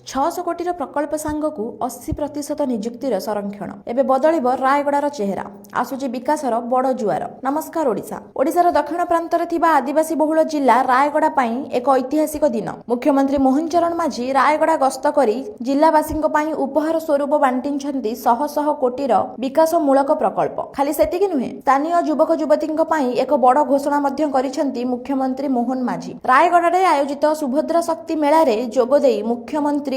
600 କୋଟିର ପ୍ରକଳ୍ପ ସାଙ୍ଗକୁ 80% ନିଯୁକ୍ତିର ସଂରକ୍ଷଣ। ଏବେ ବଦଳିବ ରାୟଗଡ଼ାର ଚେହେରା। ଆସୁଛି ବିକାଶର ବଡ଼ ଜୁଆର। ନମସ୍କାର ଓଡ଼ିଶା। ଓଡ଼ିଶାର ଦକ୍ଷିଣ ପ୍ରାନ୍ତରେ ଥିବା ଆଦିବାସୀ ବହୁଳ ଜିଲ୍ଲା ରାୟଗଡ଼ା ପାଇଁ ଏକ ଐତିହାସିକ ଦିନ। ମୁଖ୍ୟମନ୍ତ୍ରୀ ମୋହନ ଚରଣ ମାଝୀ ରାୟଗଡ଼ା ଗସ୍ତ କରି ଜିଲ୍ଲାବାସୀଙ୍କ ପାଇଁ ଉପହାର ସ୍ୱରୂପ ବାଣ୍ଟିଛନ୍ତି ଶହ ଶହ କୋଟିର ବିକାଶମୂଳକ ପ୍ରକଳ୍ପ। ଖାଲି ସେତିକି ନୁହେଁ, ସ୍ଥାନୀୟ ଯୁବକ ଯୁବତୀଙ୍କ ପାଇଁ ଏକ ବଡ଼ ଘୋଷଣା ମଧ୍ୟ କରିଛନ୍ତି ମୁଖ୍ୟମନ୍ତ୍ରୀ ମୋହନ ମାଝୀ। ରାୟଗଡ଼ାରେ ଆୟୋଜିତ ସୁଭଦ୍ରା ଶକ୍ତି ମେଳାରେ ଯୋଗଦେଇ ମୁଖ୍ୟମନ୍ତ୍ରୀ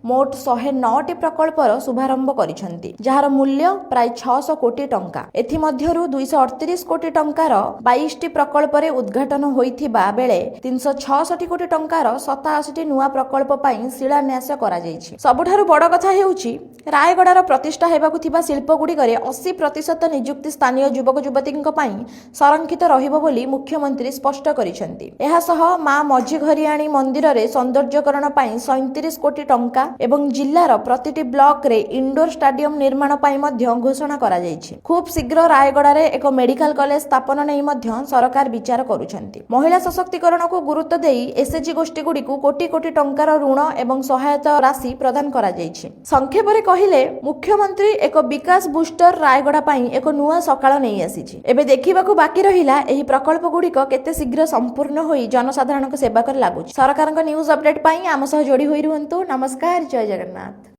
ମୋଟ 109ଟି ପ୍ରକଳ୍ପର ଶୁଭାରମ୍ଭ କରିଛନ୍ତି, ଯାହାର ମୂଲ୍ୟ ପ୍ରାୟ 600 କୋଟି ଟଙ୍କା। ଏଥିମଧ୍ୟରୁ 238 କୋଟି ଟଙ୍କାର 22ଟି ପ୍ରକଳ୍ପରେ ଉଦ୍ଘାଟନ ହୋଇଥିବା ବେଳେ 366 କୋଟି ଟଙ୍କାର 87ଟି ନୂଆ ପ୍ରକଳ୍ପ ପାଇଁ ଶିଳାନ୍ୟାସ କରାଯାଇଛି। ସବୁଠାରୁ ବଡ଼ କଥା ହେଉଛି, ରାୟଗଡ଼ାର ପ୍ରତିଷ୍ଠା ହେବାକୁ ଥିବା ଶିଳ୍ପଗୁଡ଼ିକରେ 80% ନିଯୁକ୍ତି ସ୍ଥାନୀୟ ଯୁବକ ଯୁବତୀଙ୍କ ପାଇଁ ସଂରକ୍ଷିତ ରହିବ ବୋଲି ମୁଖ୍ୟମନ୍ତ୍ରୀ ସ୍ପଷ୍ଟ କରିଛନ୍ତି। ଏହାସହ ମା ମଝିଘରିଆଣୀ ମନ୍ଦିରରେ ସୌନ୍ଦର୍ଯ୍ୟକରଣ ପାଇଁ 37 କୋଟି ଟଙ୍କା ଏବଂ ଜିଲ୍ଲାର ପ୍ରତିଟି ବ୍ଲକରେ ଇଣ୍ଡୋର ଷ୍ଟାଡିୟମ ନିର୍ମାଣ ପାଇଁ ମଧ୍ୟ ଘୋଷଣା କରାଯାଇଛି। ଖୁବ୍ ଶୀଘ୍ର ରାୟଗଡ଼ାରେ ଏକ ମେଡିକାଲ କଲେଜ ସ୍ଥାପନ ନେଇ ମଧ୍ୟ ସରକାର ବିଚାର କରୁଛନ୍ତି। ମହିଳା ସଶକ୍ତିକରଣକୁ ଗୁରୁତ୍ୱ ଦେଇ ଏସଏଚଜି ଗୋଷ୍ଠୀଗୁଡ଼ିକୁ କୋଟି କୋଟି ଟଙ୍କାର ଋଣ ଏବଂ ସହାୟତା ରାଶି ପ୍ରଦାନ କରାଯାଇଛି। ସଂକ୍ଷେପରେ କହିଲେ, ମୁଖ୍ୟମନ୍ତ୍ରୀ ଏକ ବିକାଶ ବୁଷ୍ଟର ରାୟଗଡ଼ା ପାଇଁ ଏକ ନୂଆ ସକାଳ ନେଇ ଆସିଛି। ଏବେ ଦେଖିବାକୁ ବାକି ରହିଲା ଏହି ପ୍ରକଳ୍ପଗୁଡ଼ିକ କେତେ ଶୀଘ୍ର ସମ୍ପୂର୍ଣ୍ଣ ହୋଇ ଜନସାଧାରଣଙ୍କ ସେବାକରେ ଲାଗୁଛି। ସରକାରଙ୍କ ନ୍ୟୁଜ୍ ଅପଡେଟ୍ ପାଇଁ ଆମ ସହ ଯୋଡ଼ି ହୋଇ ରୁହନ୍ତୁ। ନମସ୍କାର, ଜୟ ଜଗନ୍ନାଥ।